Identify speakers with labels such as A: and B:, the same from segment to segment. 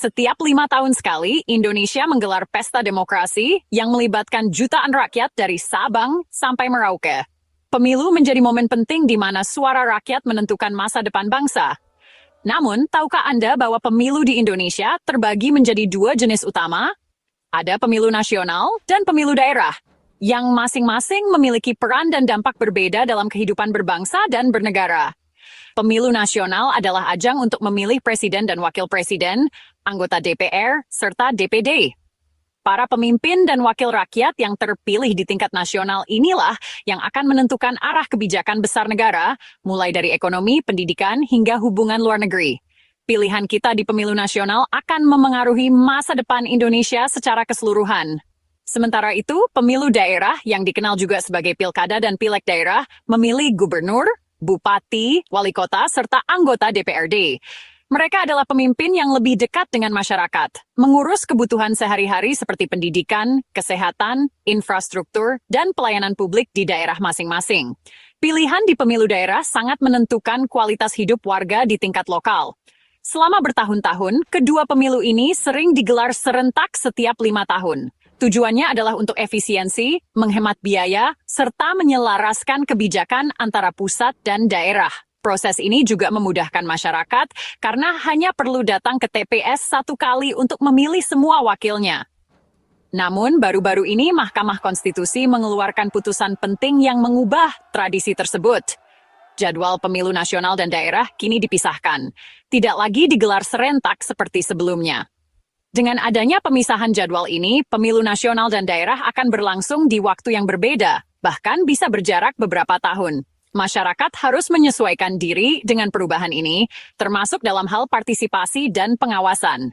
A: Setiap 5 tahun sekali, Indonesia menggelar pesta demokrasi yang melibatkan jutaan rakyat dari Sabang sampai Merauke. Pemilu menjadi momen penting di mana suara rakyat menentukan masa depan bangsa. Namun, tahukah Anda bahwa pemilu di Indonesia terbagi menjadi dua jenis utama? Ada pemilu nasional dan pemilu daerah, yang masing-masing memiliki peran dan dampak berbeda dalam kehidupan berbangsa dan bernegara. Pemilu nasional adalah ajang untuk memilih presiden dan wakil presiden, anggota DPR, serta DPD. Para pemimpin dan wakil rakyat yang terpilih di tingkat nasional inilah yang akan menentukan arah kebijakan besar negara, mulai dari ekonomi, pendidikan, hingga hubungan luar negeri. Pilihan kita di pemilu nasional akan memengaruhi masa depan Indonesia secara keseluruhan. Sementara itu, pemilu daerah yang dikenal juga sebagai pilkada dan pileg daerah memilih gubernur, bupati, wali kota, serta anggota DPRD. Mereka adalah pemimpin yang lebih dekat dengan masyarakat, mengurus kebutuhan sehari-hari seperti pendidikan, kesehatan, infrastruktur, dan pelayanan publik di daerah masing-masing. Pilihan di pemilu daerah sangat menentukan kualitas hidup warga di tingkat lokal. Selama bertahun-tahun, kedua pemilu ini sering digelar serentak setiap 5 tahun. Tujuannya adalah untuk efisiensi, menghemat biaya, serta menyelaraskan kebijakan antara pusat dan daerah. Proses ini juga memudahkan masyarakat karena hanya perlu datang ke TPS 1 kali untuk memilih semua wakilnya. Namun, baru-baru ini Mahkamah Konstitusi mengeluarkan putusan penting yang mengubah tradisi tersebut. Jadwal pemilu nasional dan daerah kini dipisahkan, tidak lagi digelar serentak seperti sebelumnya. Dengan adanya pemisahan jadwal ini, pemilu nasional dan daerah akan berlangsung di waktu yang berbeda, bahkan bisa berjarak beberapa tahun. Masyarakat harus menyesuaikan diri dengan perubahan ini, termasuk dalam hal partisipasi dan pengawasan.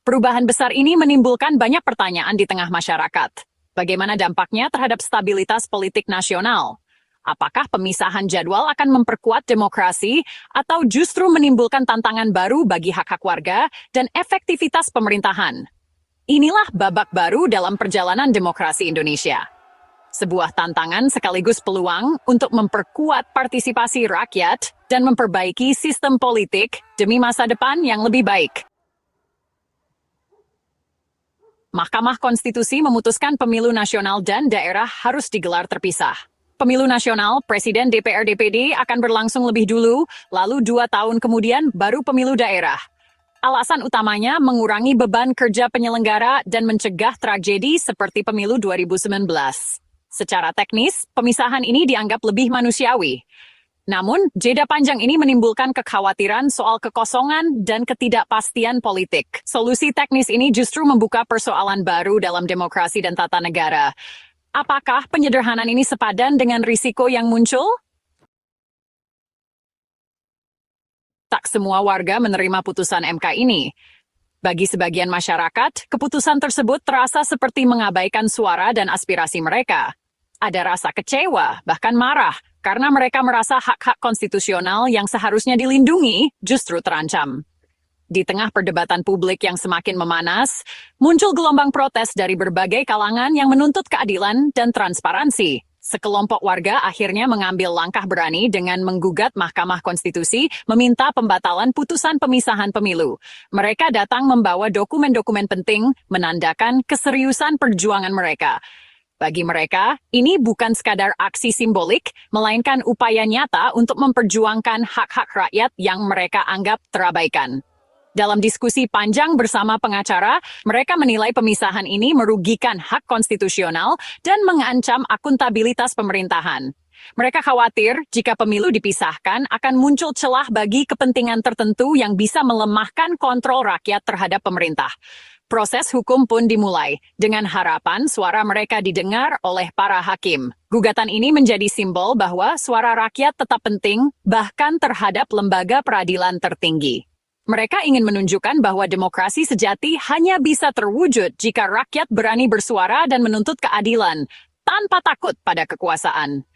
A: Perubahan besar ini menimbulkan banyak pertanyaan di tengah masyarakat. Bagaimana dampaknya terhadap stabilitas politik nasional? Apakah pemisahan jadwal akan memperkuat demokrasi atau justru menimbulkan tantangan baru bagi hak-hak warga dan efektivitas pemerintahan? Inilah babak baru dalam perjalanan demokrasi Indonesia. Sebuah tantangan sekaligus peluang untuk memperkuat partisipasi rakyat dan memperbaiki sistem politik demi masa depan yang lebih baik. Mahkamah Konstitusi memutuskan pemilu nasional dan daerah harus digelar terpisah. Pemilu nasional, Presiden DPR DPD akan berlangsung lebih dulu, lalu 2 tahun kemudian baru pemilu daerah. Alasan utamanya mengurangi beban kerja penyelenggara dan mencegah tragedi seperti pemilu 2019. Secara teknis, pemisahan ini dianggap lebih manusiawi. Namun, jeda panjang ini menimbulkan kekhawatiran soal kekosongan dan ketidakpastian politik. Solusi teknis ini justru membuka persoalan baru dalam demokrasi dan tata negara. Apakah penyederhanaan ini sepadan dengan risiko yang muncul? Tak semua warga menerima putusan MK ini. Bagi sebagian masyarakat, keputusan tersebut terasa seperti mengabaikan suara dan aspirasi mereka. Ada rasa kecewa, bahkan marah, karena mereka merasa hak-hak konstitusional yang seharusnya dilindungi justru terancam. Di tengah perdebatan publik yang semakin memanas, muncul gelombang protes dari berbagai kalangan yang menuntut keadilan dan transparansi. Sekelompok warga akhirnya mengambil langkah berani dengan menggugat Mahkamah Konstitusi meminta pembatalan putusan pemisahan pemilu. Mereka datang membawa dokumen-dokumen penting menandakan keseriusan perjuangan mereka. Bagi mereka, ini bukan sekadar aksi simbolik, melainkan upaya nyata untuk memperjuangkan hak-hak rakyat yang mereka anggap terabaikan. Dalam diskusi panjang bersama pengacara, mereka menilai pemisahan ini merugikan hak konstitusional dan mengancam akuntabilitas pemerintahan. Mereka khawatir jika pemilu dipisahkan akan muncul celah bagi kepentingan tertentu yang bisa melemahkan kontrol rakyat terhadap pemerintah. Proses hukum pun dimulai, dengan harapan suara mereka didengar oleh para hakim. Gugatan ini menjadi simbol bahwa suara rakyat tetap penting, bahkan terhadap lembaga peradilan tertinggi. Mereka ingin menunjukkan bahwa demokrasi sejati hanya bisa terwujud jika rakyat berani bersuara dan menuntut keadilan, tanpa takut pada kekuasaan.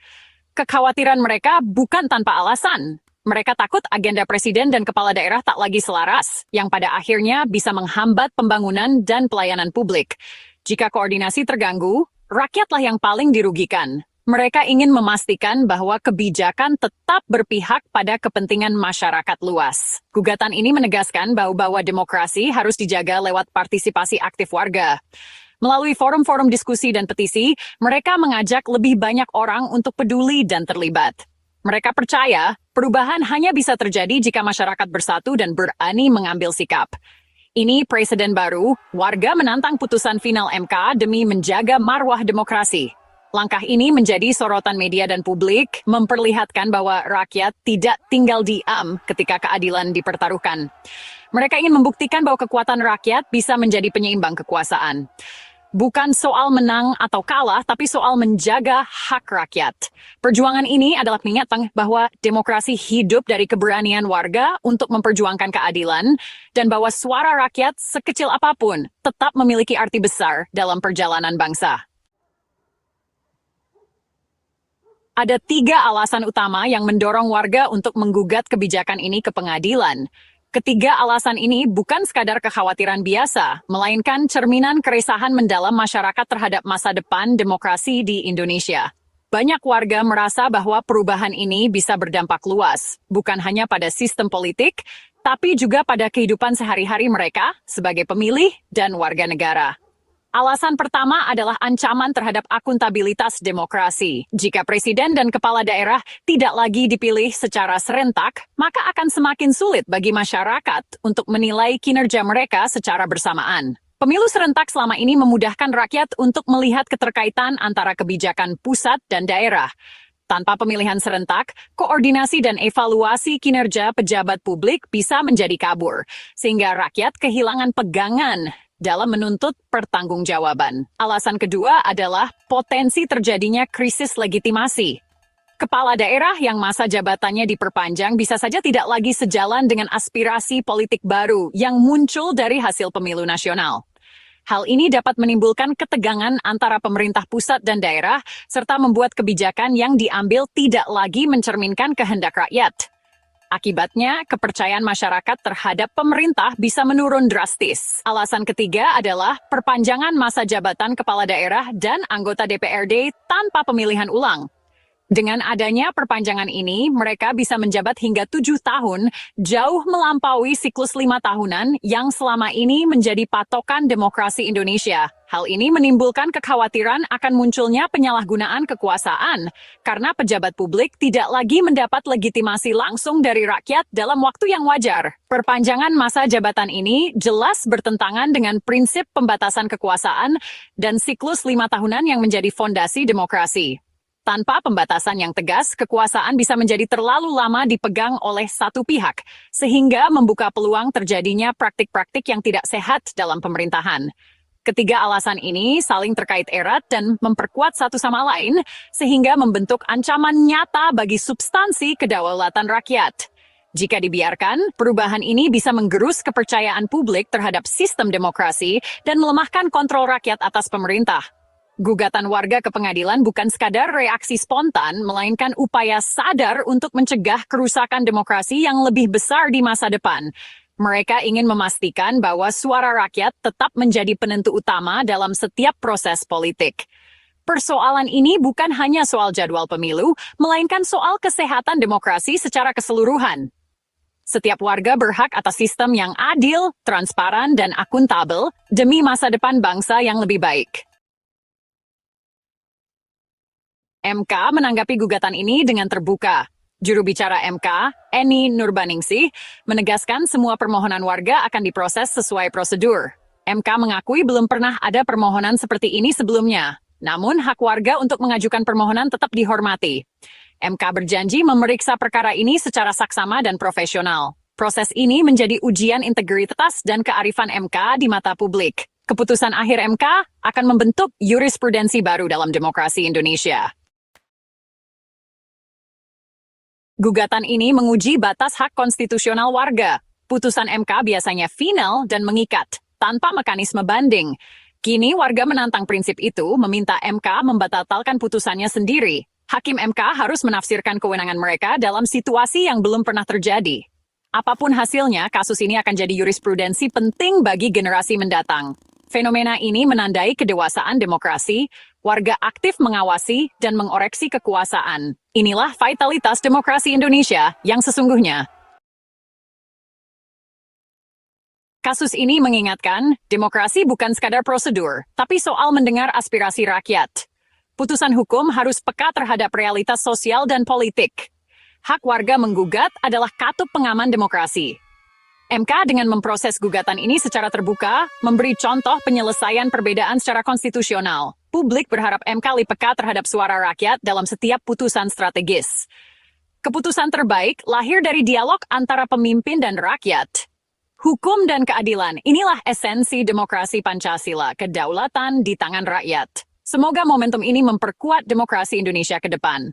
A: Kekhawatiran mereka bukan tanpa alasan. Mereka takut agenda presiden dan kepala daerah tak lagi selaras, yang pada akhirnya bisa menghambat pembangunan dan pelayanan publik. Jika koordinasi terganggu, rakyatlah yang paling dirugikan. Mereka ingin memastikan bahwa kebijakan tetap berpihak pada kepentingan masyarakat luas. Gugatan ini menegaskan bahwa demokrasi harus dijaga lewat partisipasi aktif warga. Melalui forum-forum diskusi dan petisi, mereka mengajak lebih banyak orang untuk peduli dan terlibat. Mereka percaya perubahan hanya bisa terjadi jika masyarakat bersatu dan berani mengambil sikap. Ini presiden baru, warga menantang putusan final MK demi menjaga marwah demokrasi. Langkah ini menjadi sorotan media dan publik, memperlihatkan bahwa rakyat tidak tinggal diam ketika keadilan dipertaruhkan. Mereka ingin membuktikan bahwa kekuatan rakyat bisa menjadi penyeimbang kekuasaan. Bukan soal menang atau kalah, tapi soal menjaga hak rakyat. Perjuangan ini adalah mengingatkan bahwa demokrasi hidup dari keberanian warga untuk memperjuangkan keadilan, dan bahwa suara rakyat sekecil apapun tetap memiliki arti besar dalam perjalanan bangsa. Ada 3 alasan utama yang mendorong warga untuk menggugat kebijakan ini ke pengadilan. Ketiga alasan ini bukan sekadar kekhawatiran biasa, melainkan cerminan keresahan mendalam masyarakat terhadap masa depan demokrasi di Indonesia. Banyak warga merasa bahwa perubahan ini bisa berdampak luas, bukan hanya pada sistem politik, tapi juga pada kehidupan sehari-hari mereka sebagai pemilih dan warga negara. Alasan pertama adalah ancaman terhadap akuntabilitas demokrasi. Jika presiden dan kepala daerah tidak lagi dipilih secara serentak, maka akan semakin sulit bagi masyarakat untuk menilai kinerja mereka secara bersamaan. Pemilu serentak selama ini memudahkan rakyat untuk melihat keterkaitan antara kebijakan pusat dan daerah. Tanpa pemilihan serentak, koordinasi dan evaluasi kinerja pejabat publik bisa menjadi kabur, sehingga rakyat kehilangan pegangan dalam menuntut pertanggungjawaban. Alasan kedua adalah potensi terjadinya krisis legitimasi. Kepala daerah yang masa jabatannya diperpanjang bisa saja tidak lagi sejalan dengan aspirasi politik baru yang muncul dari hasil pemilu nasional. Hal ini dapat menimbulkan ketegangan antara pemerintah pusat dan daerah, serta membuat kebijakan yang diambil tidak lagi mencerminkan kehendak rakyat. Akibatnya, kepercayaan masyarakat terhadap pemerintah bisa menurun drastis. Alasan ketiga adalah perpanjangan masa jabatan kepala daerah dan anggota DPRD tanpa pemilihan ulang. Dengan adanya perpanjangan ini, mereka bisa menjabat hingga 7 tahun, jauh melampaui siklus 5 tahunan yang selama ini menjadi patokan demokrasi Indonesia. Hal ini menimbulkan kekhawatiran akan munculnya penyalahgunaan kekuasaan, karena pejabat publik tidak lagi mendapat legitimasi langsung dari rakyat dalam waktu yang wajar. Perpanjangan masa jabatan ini jelas bertentangan dengan prinsip pembatasan kekuasaan dan siklus 5 tahunan yang menjadi fondasi demokrasi. Tanpa pembatasan yang tegas, kekuasaan bisa menjadi terlalu lama dipegang oleh satu pihak, sehingga membuka peluang terjadinya praktik-praktik yang tidak sehat dalam pemerintahan. Ketiga alasan ini saling terkait erat dan memperkuat satu sama lain, sehingga membentuk ancaman nyata bagi substansi kedaulatan rakyat. Jika dibiarkan, perubahan ini bisa menggerus kepercayaan publik terhadap sistem demokrasi dan melemahkan kontrol rakyat atas pemerintah. Gugatan warga ke pengadilan bukan sekadar reaksi spontan, melainkan upaya sadar untuk mencegah kerusakan demokrasi yang lebih besar di masa depan. Mereka ingin memastikan bahwa suara rakyat tetap menjadi penentu utama dalam setiap proses politik. Persoalan ini bukan hanya soal jadwal pemilu, melainkan soal kesehatan demokrasi secara keseluruhan. Setiap warga berhak atas sistem yang adil, transparan, dan akuntabel demi masa depan bangsa yang lebih baik. MK menanggapi gugatan ini dengan terbuka. Juru bicara MK, Eni Nurbaningsih, menegaskan semua permohonan warga akan diproses sesuai prosedur. MK mengakui belum pernah ada permohonan seperti ini sebelumnya. Namun, hak warga untuk mengajukan permohonan tetap dihormati. MK berjanji memeriksa perkara ini secara saksama dan profesional. Proses ini menjadi ujian integritas dan kearifan MK di mata publik. Keputusan akhir MK akan membentuk jurisprudensi baru dalam demokrasi Indonesia. Gugatan ini menguji batas hak konstitusional warga. Putusan MK biasanya final dan mengikat, tanpa mekanisme banding. Kini warga menantang prinsip itu, meminta MK membatalkan putusannya sendiri. Hakim MK harus menafsirkan kewenangan mereka dalam situasi yang belum pernah terjadi. Apapun hasilnya, kasus ini akan jadi jurisprudensi penting bagi generasi mendatang. Fenomena ini menandai kedewasaan demokrasi, Warga aktif mengawasi dan mengoreksi kekuasaan. Inilah vitalitas demokrasi Indonesia yang sesungguhnya. Kasus ini mengingatkan, demokrasi bukan sekadar prosedur, tapi soal mendengar aspirasi rakyat. Putusan hukum harus peka terhadap realitas sosial dan politik. Hak warga menggugat adalah katup pengaman demokrasi. MK dengan memproses gugatan ini secara terbuka, memberi contoh penyelesaian perbedaan secara konstitusional. Publik berharap MK lebih peka terhadap suara rakyat dalam setiap putusan strategis. Keputusan terbaik lahir dari dialog antara pemimpin dan rakyat. Hukum dan keadilan, inilah esensi demokrasi Pancasila, kedaulatan di tangan rakyat. Semoga momentum ini memperkuat demokrasi Indonesia ke depan.